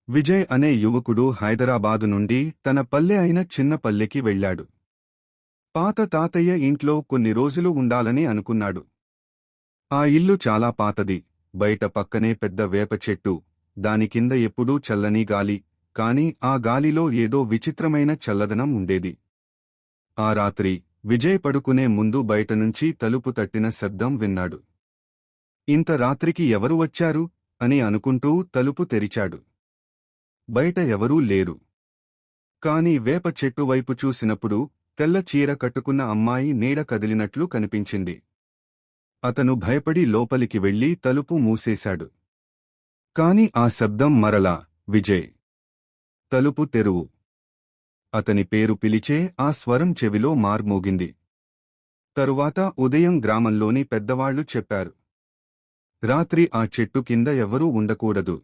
విజయ్ అనే యువకుడు హైదరాబాదు నుండి తన పల్లె అయిన చిన్న పల్లెకి వెళ్ళాడు. పాత తాతయ్య ఇంట్లో కొన్ని రోజులు ఉండాలని అనుకున్నాడు. ఆ ఇల్లు చాలా పాతది. బయట పక్కనే పెద్ద వేప చెట్టు, దాని కింద ఎప్పుడూ చల్లని గాలి, కాని ఆ గాలిలో ఏదో విచిత్రమైన చల్లదనం ఉండేది. ఆ రాత్రి విజయ్ పడుకునే ముందు బయటనుంచి తలుపు తట్టిన శబ్దం విన్నాడు. ఇంత రాత్రికి ఎవరు వచ్చారు అని అనుకుంటూ తలుపు తెరిచాడు. బయట ఎవరూ లేరు. కాని వేప చెట్టు వైపు చూసినప్పుడు తెల్ల చీర కట్టుకున్న అమ్మాయి నీడ కదిలినట్లు కనిపించింది. అతను భయపడి లోపలికి వెళ్లి తలుపు మూసేశాడు. కాని ఆ శబ్దం మరలా, విజయ్, తలుపు తెరువు. అతని పేరు పిలిచే ఆ స్వరం చెవిలో మార్మోగింది. తరువాత ఉదయం గ్రామంలోని పెద్దవాళ్లు చెప్పారు. రాత్రి ఆ చెట్టు కింద ఎవరూ ఉండకూడదు.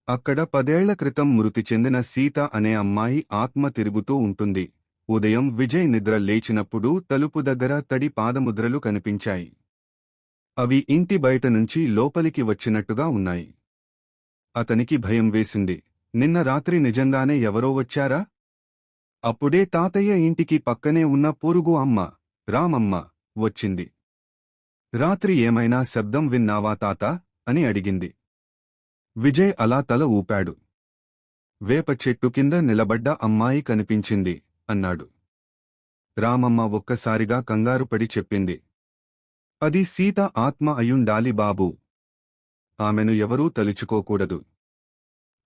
అక్కడ 10 ఏళ్ల క్రితం మృతి చెందిన సీత అనే అమ్మాయి ఆత్మ తిరుగుతూ ఉంటుంది. ఉదయం విజయ్ నిద్ర లేచినప్పుడు తలుపు దగ్గర తడి పాదముద్రలు కనిపించాయి. అవి ఇంటి బయటనుంచి లోపలికి వచ్చినట్టుగా ఉన్నాయి. అతనికి భయం వేసింది. నిన్న రాత్రి నిజంగానే ఎవరో వచ్చారా? అప్పుడే తాతయ్య ఇంటికి పక్కనే ఉన్న పొరుగు అమ్మ, రామమ్మ, వచ్చింది. రాత్రి ఏమైనా శబ్దం విన్నావా తాతా అని అడిగింది. విజయ్ అలా తల ఊపాడు. వేప చెట్టు కింద నిలబడ్డ అమ్మాయి కనిపించింది అన్నాడు. రామమ్మ ఒక్కసారిగా కంగారుపడి చెప్పింది. అది సీత ఆత్మ అయ్యుండాలి బాబూ. ఆమెను ఎవరూ తలుచుకోకూడదు.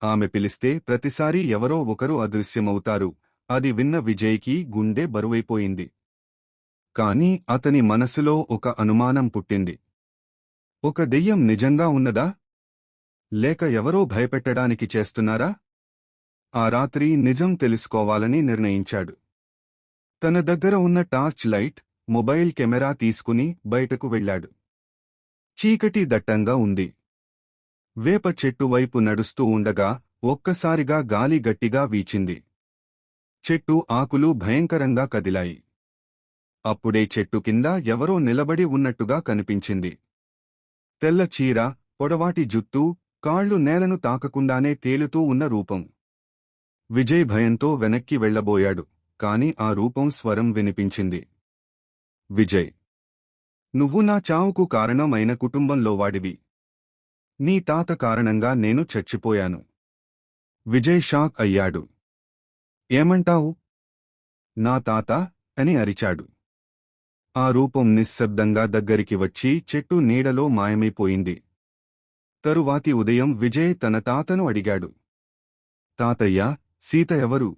ఆమె పిలిస్తే ప్రతిసారీ ఎవరో ఒకరు అదృశ్యమవుతారు. అది విన్న విజయ్కి గుండె బరువైపోయింది. కాని అతని మనసులో ఒక అనుమానం పుట్టింది. ఒక దెయ్యం నిజంగా ఉన్నదా? లేక ఎవరో భయపెట్టడానికి చేస్తున్నారా? ఆ రాత్రి నిజం తెలుసుకోవాలని నిర్ణయించాడు. తన దగ్గర ఉన్న టార్చ్ లైట్, మొబైల్ కెమెరా తీసుకుని బయటకు వెళ్లాడు. చీకటి దట్టంగా ఉంది. వేప చెట్టు వైపు నడుస్తూ ఉండగా ఒక్కసారిగా గాలి గట్టిగా వీచింది. చెట్టు ఆకులు భయంకరంగా కదిలాయి. అప్పుడే చెట్టు కింద ఎవరో నిలబడి ఉన్నట్టుగా కనిపించింది. తెల్ల చీర, పొడవాటి జుత్తు, కాళ్లు నేలను తాకకుండానే తేలుతూ ఉన్న రూపం. విజయ్ భయంతో వెనక్కి వెళ్లబోయాడు. కాని ఆ రూపం స్వరం వినిపించింది. విజయ్, నువ్వు నా చావుకు కారణం అయిన కుటుంబంలో వాడివి. నీ తాత కారణంగా నేను చచ్చిపోయాను. విజయ్ షాక్ అయ్యాడు. ఏమంటావు? నా తాత అని అరిచాడు. ఆ రూపం నిశ్శబ్దంగా దగ్గరికి వచ్చి చెట్టు నీడలో మాయమైపోయింది. తరువాతి ఉదయం విజయ్ తన తాతను అడిగాడు. తాతయ్యా, సీత ఎవరు?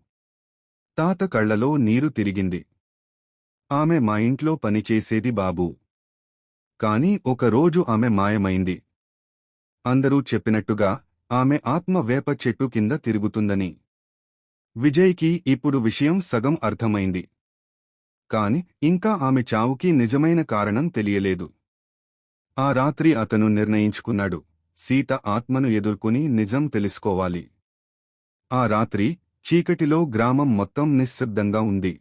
తాత కళ్లలో నీరు తిరిగింది. ఆమె మా ఇంట్లో పనిచేసేది బాబూ. కాని ఒకరోజు ఆమె మాయమైంది. అందరూ చెప్పినట్టుగా ఆమె ఆత్మ వేప చెట్టు కింద తిరుగుతుందని. విజయ్కి ఇప్పుడు విషయం సగం అర్థమైంది. కాని ఇంకా ఆమె చావుకి నిజమైన కారణం తెలియలేదు. ఆ రాత్రి అతను నిర్ణయించుకున్నాడు, సీత ఆత్మను ఎదుర్కొని నిజం తెలుసుకోవాలి. ఆ రాత్రి చీకటిలో గ్రామం మొత్తం నిశ్శబ్దంగా ఉంది.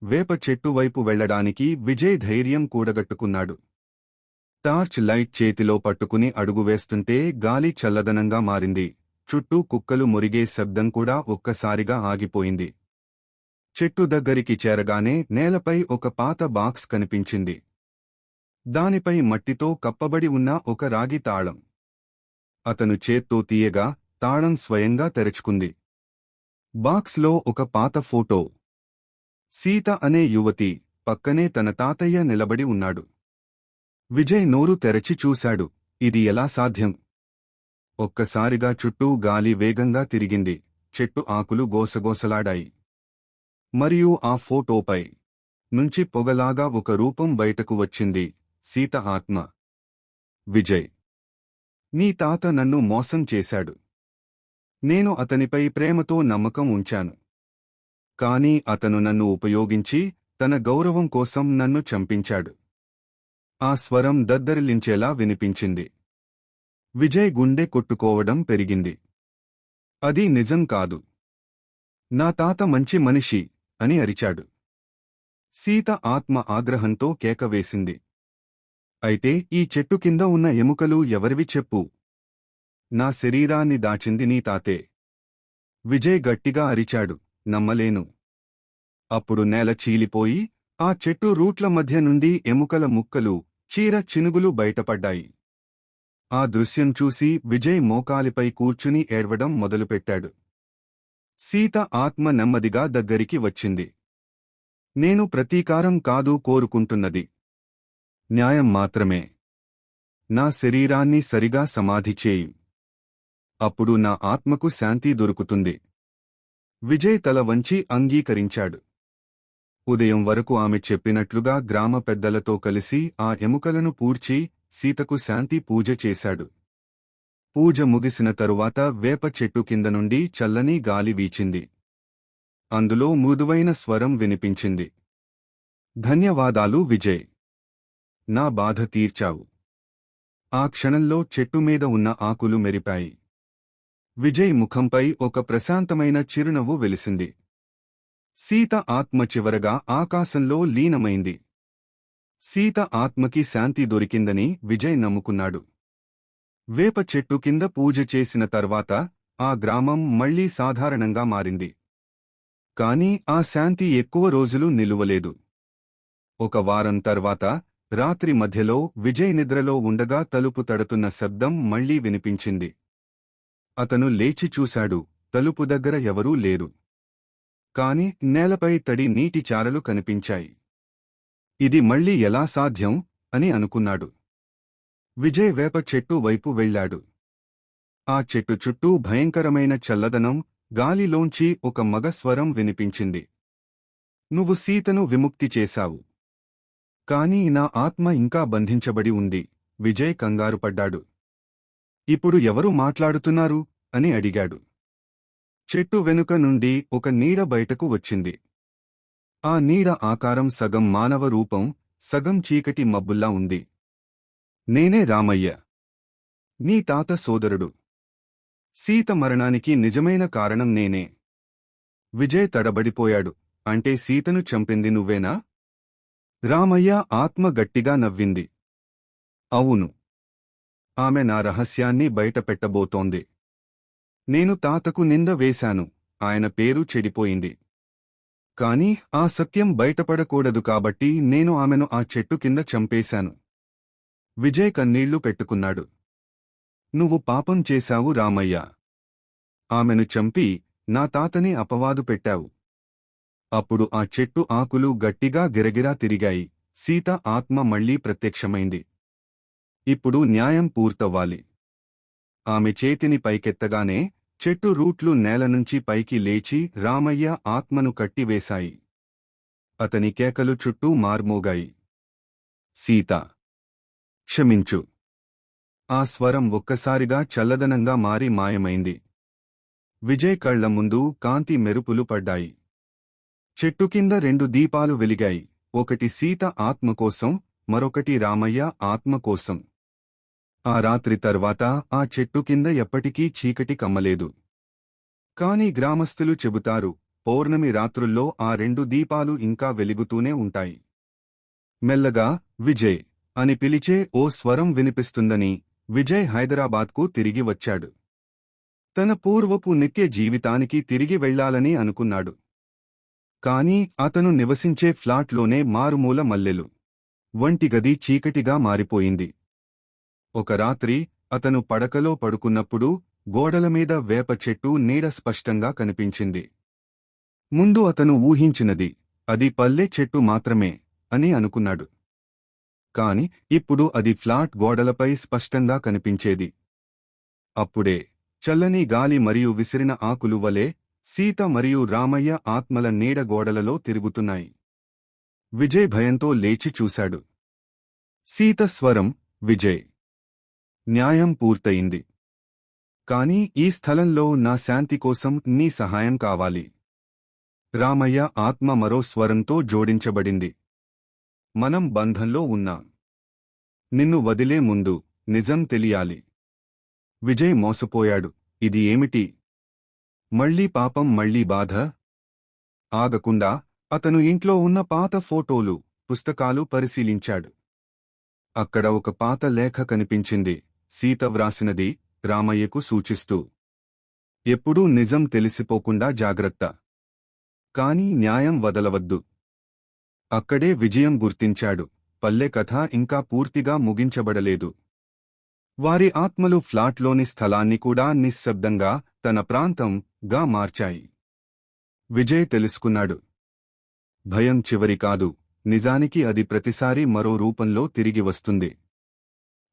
వేప చెట్టు వైపు వెళ్లడానికి విజయ్ ధైర్యం కూడగట్టుకున్నాడు. టార్చ్ లైట్ చేతిలో పట్టుకుని అడుగు వేస్తుంటే గాలి చల్లదనంగా మారింది. చుట్టూ కుక్కలు మురిగే శబ్దం కూడా ఒక్కసారిగా ఆగిపోయింది. చెట్టు దగ్గరికి చేరగానే నేలపై ఒక పాత బాక్స్ కనిపించింది. దానిపై మట్టితో కప్పబడి ఉన్న ఒక రాగి తాళం. అతను చేత్తో తీయగా తాళం స్వయంగా తెరుచుకుంది. బాక్స్లో ఒక పాత ఫోటో. సీత అనే యువతి పక్కనే తన తాతయ్య నిలబడి ఉన్నాడు. విజయ్ నోరు తెరచి చూశాడు. ఇది ఎలా సాధ్యం? ఒక్కసారిగా చుట్టూ గాలి వేగంగా తిరిగింది. చెట్టు ఆకులు గోసగోసలాడాయి. మరియు ఆ ఫోటోపై నుంచి పొగలాగా ఒక రూపం బయటకు వచ్చింది. సీత ఆత్మ. విజయ్, నీ తాత నన్ను మోసం చేశాడు. నేను అతనిపై ప్రేమతో నమ్మకం ఉంచాను. కాని అతను నన్ను ఉపయోగించి తన గౌరవం కోసం నన్ను చంపించాడు. ఆ స్వరం దద్దరిల్లించేలా వినిపించింది. విజయ్ గుండె కొట్టుకోవడం పెరిగింది. అది నిజం కాదు. నా తాత మంచి మనిషి అని అరిచాడు. సీత ఆత్మ ఆగ్రహంతో కేకవేసింది. అయితే ఈ చెట్టు కింద ఉన్న ఎముకలు ఎవరివి చెప్పు? నా శరీరాన్ని దాచింది నీ తాతే. విజయ్ గట్టిగా అరిచాడు. నమ్మలేను. అప్పుడు నేల చీలిపోయి ఆ చెట్టు రూట్ల మధ్య నుండి ఎముకల ముక్కలు, చీర చినుగులు బయటపడ్డాయి. ఆ దృశ్యం చూసి విజయ్ మోకాలిపై కూర్చుని ఏడ్వడం మొదలుపెట్టాడు. సీత ఆత్మ నెమ్మదిగా దగ్గరికి వచ్చింది. నేను ప్రతీకారం కాదు కోరుకుంటున్నది. న్యాయం మాత్రమే. నా శరీరాన్ని సరిగా సమాధి చేయి. అప్పుడు నా ఆత్మకు శాంతి దొరుకుతుంది. విజయ్ తల వంచి అంగీకరించాడు. ఉదయం వరకు ఆమె చెప్పినట్లుగా గ్రామ పెద్దలతో కలిసి ఆ ఎముకలను పూడ్చి సీతకు శాంతి పూజ చేశాడు. పూజ ముగిసిన తరువాత వేప చెట్టు కింద నుండి చల్లని గాలి వీచింది. అందులో మృదువైన స్వరం వినిపించింది. ధన్యవాదాలు విజయ్. నా బాధ తీర్చావు. ఆ క్షణంలో చెట్టు మీద ఉన్న ఆకులు మెరిపాయి. విజయ్ ముఖంపై ఒక ప్రశాంతమైన చిరునవ్వు వెలిసింది. సీత ఆత్మ చివరగా ఆకాశంలో లీనమైంది. సీత ఆత్మకి శాంతి దొరికిందని విజయ్ నమ్ముకున్నాడు. వేప చెట్టు కింద పూజ చేసిన తర్వాత ఆ గ్రామం మళ్లీ సాధారణంగా మారింది. కాని ఆ శాంతి ఎక్కువ రోజులు నిలువలేదు. ఒక వారం తర్వాత రాత్రి మధ్యలో విజయ్ నిద్రలో ఉండగా తలుపు తడుతున్న శబ్దం మళ్లీ వినిపించింది. అతను లేచి చూశాడు. తలుపు దగ్గర ఎవరూ లేరు. కాని నేలపై తడి నీటి చారలు కనిపించాయి. ఇది మళ్లీ ఎలా సాధ్యం అని అనుకున్నాడు. విజయ్ వేప చెట్టు వైపు వెళ్లాడు. ఆ చెట్టు చుట్టూ భయంకరమైన చల్లదనం, గాలిలోంచి ఒక మగ స్వరం వినిపించింది. నువ్వు సీతను విముక్తి చేశావు. కాని నా ఆత్మ ఇంకా బంధించబడి ఉంది. విజయ్ కంగారుపడ్డాడు. ఇప్పుడు ఎవరు మాట్లాడుతున్నారు అని అడిగాడు. చెట్టు వెనుక నుండి ఒక నీడ బయటకు వచ్చింది. ఆ నీడ ఆకారం సగం మానవ రూపం, సగం చీకటి మబ్బుల్లా ఉంది. నేనే రామయ్య, నీ తాత సోదరుడు. సీత మరణానికి నిజమైన కారణం నేనే. విజయ్ తడబడిపోయాడు. అంటే సీతను చంపింది నువ్వేనా? రామయ్య ఆత్మ గట్టిగా నవ్వింది. అవును. ఆమె నా రహస్యాన్ని బయటపెట్టబోతోంది. నేను తాతకు నింద వేశాను. ఆయన పేరు చెడిపోయింది. కాని ఆ సత్యం బయటపడకూడదు కాబట్టి నేను ఆమెను ఆ చెట్టు కింద చంపేశాను. విజయ్ కన్నీళ్లు పెట్టుకున్నాడు. నువ్వు పాపం చేశావు రామయ్య. ఆమెను చంపి నా తాతని అపవాదు పెట్టావు. అప్పుడు ఆ చెట్టు ఆకులు గట్టిగా గిరగిరా తిరిగాయి. సీత ఆత్మ మళ్లీ ప్రత్యక్షమైంది. ఇప్పుడు న్యాయం పూర్తవ్వాలి. ఆమె చేతిని పైకెత్తగానే చెట్టు రూట్లు నేలనుంచి పైకి లేచి రామయ్య ఆత్మను కట్టివేశాయి. అతని కేకలు చుట్టూ మార్మోగాయి. సీత, క్షమించు. ఆ స్వరం ఒక్కసారిగా చల్లదనంగా మారి మాయమైంది. విజయ్ కళ్ల ముందు కాంతి మెరుపులు పడ్డాయి. చెట్టు కింద 2 దీపాలు వెలిగాయి. ఒకటి సీత ఆత్మకోసం, మరొకటి రామయ్య ఆత్మకోసం. ఆ రాత్రి తర్వాత ఆ చెట్టు కింద ఎప్పటికీ చీకటి కమ్మలేదు. కాని గ్రామస్థులు చెబుతారు, పౌర్ణమి రాత్రుల్లో ఆ 2 దీపాలు ఇంకా వెలుగుతూనే ఉంటాయి. మెల్లగా విజయ్ అని పిలిచే ఓ స్వరం వినిపిస్తుందని విజయ్ హైదరాబాద్కు తిరిగి వచ్చాడు. తన పూర్వపు నిత్య జీవితానికి తిరిగి వెళ్లాలని అనుకున్నాడు. కాని అతను నివసించే ఫ్లాట్లోనే మారుమూల మల్లెలు. వంటిగది చీకటిగా మారిపోయింది. ఒక రాత్రి అతను పడకలో పడుకున్నప్పుడు గోడలమీద వేప చెట్టు నీడ స్పష్టంగా కనిపించింది. ముందు అతను ఊహించినది అది పల్లె చెట్టు మాత్రమే అని అనుకున్నాడు. కాని ఇప్పుడు అది ఫ్లాట్ గోడలపై స్పష్టంగా కనిపించేది. అప్పుడే చల్లని గాలి మరియు విసిరిన ఆకులు వలె సీత మరియు రామయ్య ఆత్మల నీడ గోడలలో తిరుగుతున్నాయి. విజయ్ భయంతో లేచి చూశాడు. సీత స్వరం, విజయ్. న్యాయం పూర్తయింది. కాని ఈ స్థలంలో నా శాంతి కోసం నీ సహాయం కావాలి. రామయ్య ఆత్మ మరో స్వరంతో జోడించబడింది. మనం బంధంలో ఉన్నాం. నిన్ను వదిలే ముందు నిజం తెలియాలి. విజయ్ మోసపోయాడు. ఇది ఏమిటి? మళ్లీ పాపం, మళ్లీ బాధ. ఆగకుండా అతను ఇంట్లో ఉన్న పాత ఫోటోలు, పుస్తకాలు పరిశీలించాడు. అక్కడ ఒక పాత లేఖ కనిపించింది. సీత వ్రాసినది. రామయ్యకు సూచిస్తూ. ఎప్పుడూ నిజం తెలిసిపోకుండా జాగ్రత్త. కాని న్యాయం వదలవద్దు. అక్కడే విజయం గుర్తించాడు. పల్లె కథ ఇంకా పూర్తిగా ముగించబడలేదు. వారి ఆత్మలు ఫ్లాట్లోని స్థలాన్ని కూడా నిశ్శబ్దంగా తన ప్రాంతంగా మార్చాయి. విజయ్ తెలుసుకున్నాడు. భయం చివరి కాదు, నిజానికి అది ప్రతిసారి మరో రూపంలో తిరిగి వస్తుంది.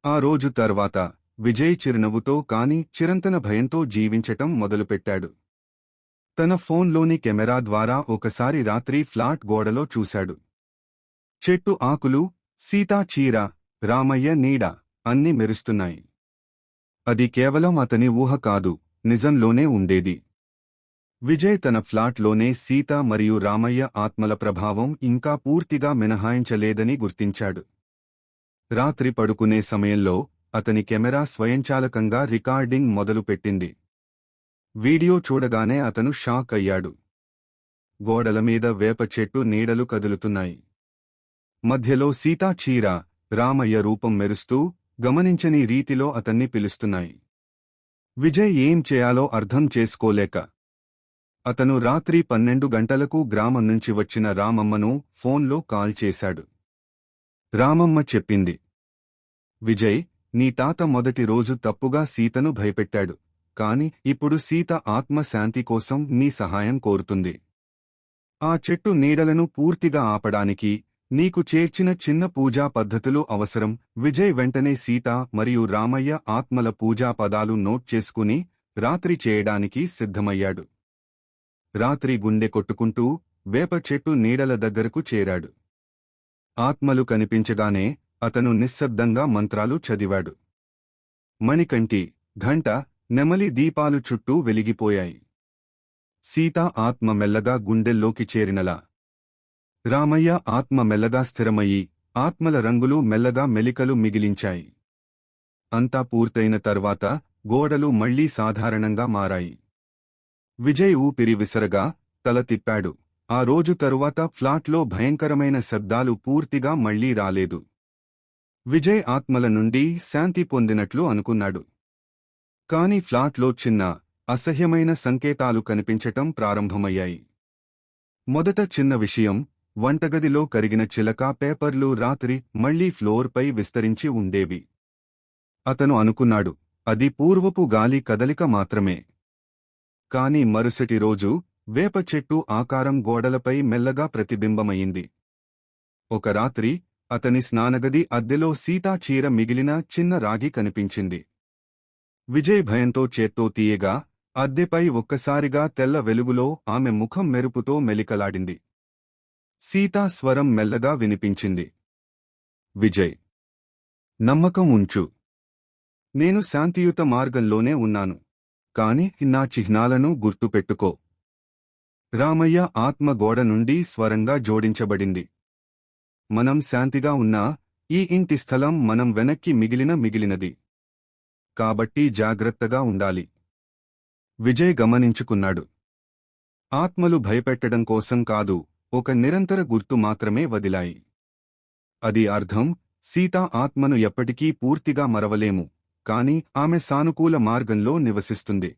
ఆ రోజు తర్వాత విజయ్ చిరునవ్వుతో కాని చిరంతన భయంతో జీవించటం మొదలుపెట్టాడు. తన ఫోన్లోని కెమెరా ద్వారా ఒకసారి రాత్రి ఫ్లాట్ గోడలో చూశాడు. చెట్టు ఆకులు, సీతా చీర, రామయ్య నీడ అన్నీ మెరుస్తున్నాయి. అది కేవలం అతని ఊహ కాదు, నిజంలోనే ఉండేది. విజయ్ తన ఫ్లాట్లోనే సీత మరియు రామయ్య ఆత్మల ప్రభావం ఇంకా పూర్తిగా మినహాయించలేదని గుర్తించాడు. రాత్రి పడుకునే సమయంలో అతని కెమెరా స్వయంచాలకంగా రికార్డింగ్ మొదలుపెట్టింది. వీడియో చూడగానే అతను షాక్ అయ్యాడు. గోడల మీద వేప చెట్టు నీడలు కదులుతున్నాయి. మధ్యలో సీతా చీర, రామయ్య రూపం మెరుస్తూ గమనించని రీతిలో అతన్ని పిలుస్తున్నాయి. విజయ్ ఏం చేయాలో అర్థం చేసుకోలేక అతను రాత్రి 12 గంటలకు గ్రామం నుంచి వచ్చిన రామమ్మను ఫోన్లో కాల్ చేశాడు. రామమ్మ చెప్పింది, విజయ్, నీ తాత మొదటి రోజు తప్పుగా సీతను భయపెట్టాడు. కాని ఇప్పుడు సీత ఆత్మ శాంతి కోసం నీ సహాయం కోరుతుంది. ఆ చెట్టు నీడలను పూర్తిగా ఆపడానికి నీకు చేర్చిన చిన్న పూజా పద్ధతులు అవసరం. విజయ్ వెంటనే సీత మరియు రామయ్య ఆత్మల పూజా పదాలు నోట్ చేసుకుని రాత్రి చేయడానికి సిద్ధమయ్యాడు. రాత్రి గుండె కొట్టుకుంటూ వేప చెట్టు నీడల దగ్గరకు చేరాడు. ఆత్మలు కనిపించగానే అతను నిశ్శబ్దంగా మంత్రాలు చదివాడు. మణికంఠి, ఘంట, నెమలి దీపాలు చుట్టూ వెలిగిపోయాయి. సీతా ఆత్మ మెల్లగా గుండెల్లోకి చేరినలా. రామయ్య ఆత్మ మెల్లగా స్థిరమయ్యి ఆత్మల రంగులు మెల్లగా మెలికలు మిగిలించాయి. అంతా పూర్తయిన తర్వాత గోడలు మళ్లీ సాధారణంగా మారాయి. విజయ్ ఊపిరి విసరగా తల తిప్పాడు. ఆ రోజు తరువాత ఫ్లాట్లో భయంకరమైన శబ్దాలు పూర్తిగా మళ్లీ రాలేదు. విజయ్ ఆత్మల నుండి శాంతి పొందినట్లు అనుకున్నాడు. కాని ఫ్లాట్లో చిన్న, అసహ్యమైన సంకేతాలు కనిపించటం ప్రారంభమయ్యాయి. మొదట చిన్న విషయం, వంటగదిలో కరిగిన చిలక పేపర్లు రాత్రి మళ్లీ ఫ్లోర్పై విస్తరించి ఉండేవి. అతను అనుకున్నాడు, అది పూర్వపు గాలి కదలిక మాత్రమే. కాని మరుసటి రోజు వేప చెట్టు ఆకారం గోడలపై మెల్లగా ప్రతిబింబమయింది. ఒక రాత్రి అతని స్నానగది అద్దెలో సీతా చీర మిగిలిన చిన్న రాగి కనిపించింది. విజయ్ భయంతో చేత్తో తీయగా అద్దెపై ఒక్కసారిగా తెల్ల వెలుగులో ఆమె ముఖం మెరుపుతో మెలికలాడింది. సీతా స్వరం మెల్లగా వినిపించింది. విజయ్, నమ్మకం ఉంచు. నేను శాంతియుత మార్గంలోనే ఉన్నాను. కాని నా చిహ్నాలను గుర్తుపెట్టుకో. రామయ్య ఆత్మ గోడ నుండి స్వరంగా జోడించబడింది. మనం శాంతిగా ఉన్నా ఈ ఇంటి స్థలం మనం వెనక్కి మిగిలినది. కాబట్టి జాగ్రత్తగా ఉండాలి. విజయ్ గమనించుకున్నాడు. ఆత్మలు భయపెట్టడం కోసం కాదు, ఒక నిరంతర గుర్తు మాత్రమే వదిలాయి. అది అర్థం, సీతా ఆత్మను ఎప్పటికీ పూర్తిగా మరవలేము, కాని ఆమె సానుకూల మార్గంలో నివసిస్తుంది.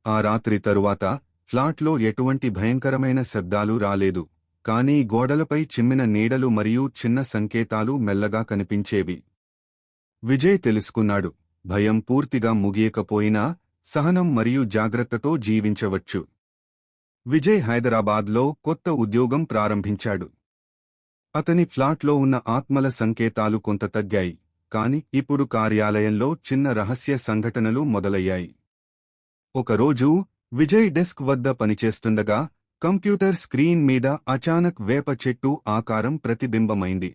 ఆ రాత్రి తరువాత ఫ్లాట్లో ఎటువంటి భయంకరమైన శబ్దాలు రాలేదు. కాని గోడలపై చిమ్మిన నీడలు మరియు చిన్న సంకేతాలు మెల్లగా కనిపించేవి. విజయ్ తెలుసుకున్నాడు, భయం పూర్తిగా ముగియకపోయినా సహనం మరియు జాగ్రత్తతో జీవించవచ్చు. విజయ్ హైదరాబాద్లో కొత్త ఉద్యోగం ప్రారంభించాడు. అతని ఫ్లాట్లో ఉన్న ఆత్మల సంకేతాలు కొంత తగ్గాయి. కాని ఇప్పుడు కార్యాలయంలో చిన్న రహస్య సంఘటనలు మొదలయ్యాయి. ఒకరోజు విజయ్ డెస్క్ వద్ద పనిచేస్తుండగా కంప్యూటర్ స్క్రీన్ మీద అచానక్ వేప చెట్టు ఆకారం ప్రతిబింబమైంది.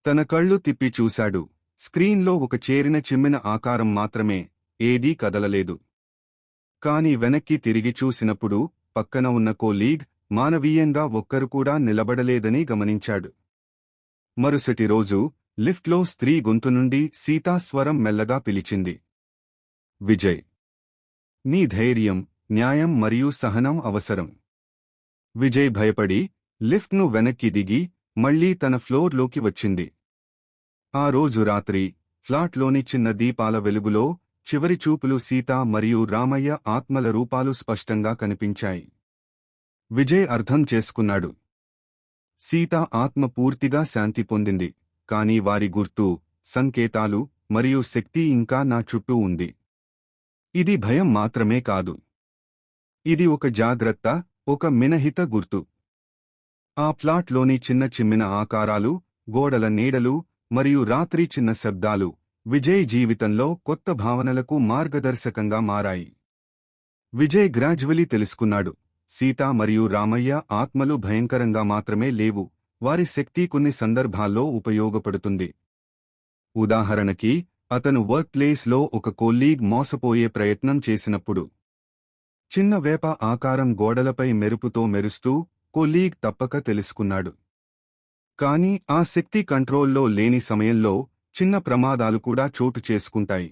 తన కళ్ళు తిప్పి చూశాడు. స్క్రీన్లో ఒక చేరిన చిమ్మిన ఆకారం మాత్రమే, ఏదీ కదలలేదు. కాని వెనక్కి తిరిగి చూసినప్పుడు పక్కన ఉన్న కోలీగ్ మానవీయంగా ఒక్కరు కూడా నిలబడలేదని గమనించాడు. మరుసటి రోజు లిఫ్ట్లో స్త్రీ గొంతు నుండి సీతా స్వరం మెల్లగా పిలిచింది. విజయ్, నీ ధైర్యం, న్యాయం మరియు సహనం అవసరం. విజయ్ భయపడి లిఫ్ట్ను వెనక్కి దిగి మళ్లీ తన ఫ్లోర్లోకి వచ్చింది. ఆ రోజు రాత్రి ఫ్లాట్లోని చిన్న దీపాల వెలుగులో చివరి చూపులు సీత మరియు రామయ్య ఆత్మల రూపాలు స్పష్టంగా కనిపించాయి. విజయ్ అర్థం చేసుకున్నాడు. సీత ఆత్మ పూర్తిగా శాంతి పొందింది, కాని వారి గుర్తు, సంకేతాలు మరియు శక్తి ఇంకా నా చుట్టూ ఉంది. ఇది భయం మాత్రమే కాదు. ఇది ఒక జాగ్రత్త, ఒక మినహిత గుర్తు. ఆ ప్లాట్లోని చిన్న చిమ్మిన ఆకారాలు, గోడల నీడలు మరియు రాత్రి చిన్న శబ్దాలు విజయ్ జీవితంలో కొత్త భావనలకు మార్గదర్శకంగా మారాయి. విజయ్ గ్రాడ్యువలీ తెలుసుకున్నాడు, సీత మరియు రామయ్య ఆత్మలు భయంకరంగా మాత్రమే లేవు, వారి శక్తి కొన్ని సందర్భాల్లో ఉపయోగపడుతుంది. ఉదాహరణకి, అతను వర్క్ ప్లేస్లో ఒక కొలీగ్ మోసపోయే ప్రయత్నం చేసినప్పుడు చిన్న వేప ఆకారం గోడలపై మెరుపుతో మెరుస్తూ కొలీగ్ తప్పక తెలుసుకున్నాడు. కాని ఆ శక్తి కంట్రోల్లో లేని సమయంలో చిన్న ప్రమాదాలు కూడా చోటు చేసుకుంటాయి.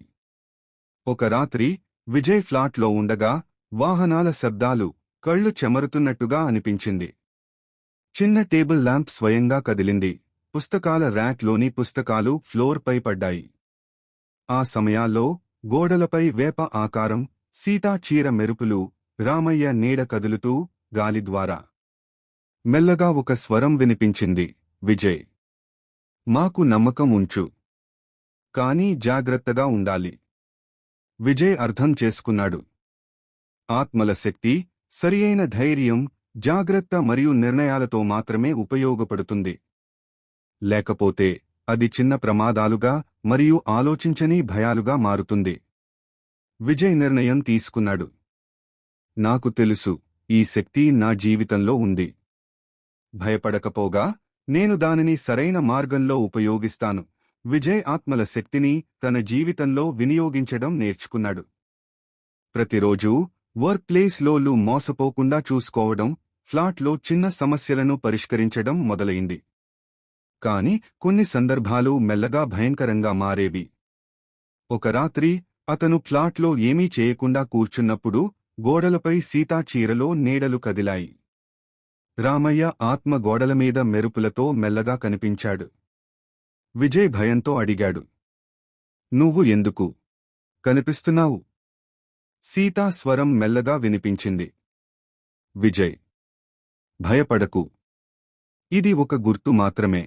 ఒక రాత్రి విజయ్ ఫ్లాట్లో ఉండగా వాహనాల శబ్దాలు కళ్ళు చెమరుతున్నట్టుగా అనిపించింది. చిన్న టేబుల్ ల్యాంప్ స్వయంగా కదిలింది, పుస్తకాల ర్యాక్లోని పుస్తకాలు ఫ్లోర్పై పడ్డాయి. ఆ సమయాల్లో గోడలపై వేప ఆకారం, సీతా చీర మెరుపులు, రామయ్య నీడ కదులుతూ గాలి ద్వారా. మెల్లగా ఒక స్వరం వినిపించింది, విజయ్, మాకు నమ్మకం ఉంచు, కానీ జాగ్రత్తగా ఉండాలి. విజయ్ అర్థం చేసుకున్నాడు. ఆత్మల శక్తి సరియైన ధైర్యం, జాగ్రత్త మరియు నిర్ణయాలతో మాత్రమే ఉపయోగపడుతుంది. లేకపోతే అది చిన్న ప్రమాదాలుగా మరియు ఆలోచించని భయాలుగా మారుతుంది. విజయ్ నిర్ణయం తీసుకున్నాడు. నాకు తెలుసు, ఈ శక్తి నా జీవితంలో ఉంది. భయపడకపోగా నేను దానిని సరైన మార్గంలో ఉపయోగిస్తాను. విజయ్ ఆత్మల శక్తిని తన జీవితంలో వినియోగించడం నేర్చుకున్నాడు. ప్రతిరోజూ వర్క్ ప్లేస్లో మోసపోకుండా చూసుకోవడం, ఫ్లాట్లో చిన్న సమస్యలను పరిష్కరించడం మొదలైంది. కాని కొన్ని సందర్భాలు మెల్లగా భయంకరంగా మారేవి. ఒక రాత్రి అతను ఫ్లాట్లో ఏమీ చేయకుండా కూర్చున్నప్పుడు గోడలపై సీతా చీరలో నీడలు కదిలాయి. రామయ్య ఆత్మ గోడలమీద మెరుపులతో మెల్లగా కనిపించాడు. విజయ్ భయంతో అడిగాడు, నువ్వు ఎందుకు కనిపిస్తున్నావు? సీతా స్వరం మెల్లగా వినిపించింది, విజయ్, భయపడకు. ఇది ఒక గుర్తు మాత్రమే.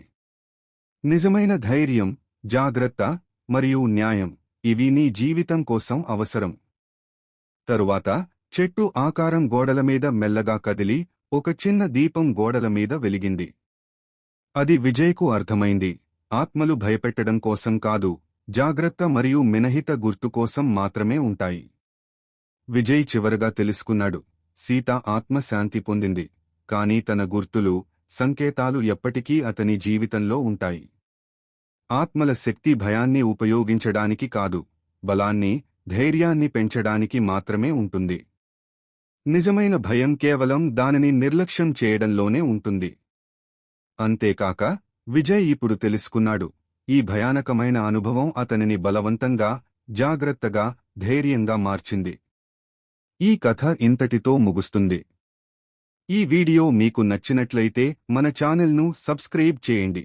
నిజమైన ధైర్యం, జాగ్రత్త మరియు న్యాయం ఇవి నీ జీవితం కోసం అవసరం. తరువాత చెట్టు ఆకారం గోడలమీద మెల్లగా కదిలి ఒక చిన్న దీపం గోడలమీద వెలిగింది. అది విజయ్కు అర్థమైంది, ఆత్మలు భయపెట్టడం కోసం కాదు, జాగ్రత్త మరియు మినహిత గుర్తు కోసం మాత్రమే ఉంటాయి. విజయ్ చివరగా తెలుసుకున్నాడు, సీత ఆత్మ శాంతి పొందింది, కాని తన గుర్తులు, సంకేతాలు ఎప్పటికీ అతని జీవితంలో ఉంటాయి. ఆత్మల శక్తి భయాన్ని ఉపయోగించడానికి కాదు, బలాన్ని, ధైర్యాన్ని పెంచడానికి మాత్రమే ఉంటుంది. నిజమైన భయం కేవలం దానిని నిర్లక్ష్యం చేయడంలోనే ఉంటుంది. అంతేకాక విజయ్ ఇప్పుడు తెలుసుకున్నాడు, ఈ భయానకమైన అనుభవం అతనిని బలవంతంగా, జాగ్రత్తగా, ధైర్యంగా మార్చింది. ఈ కథ ఇంతటితో ముగుస్తుంది. ఈ వీడియో మీకు నచ్చినట్లయితే మన ఛానల్ను సబ్స్క్రైబ్ చేయండి.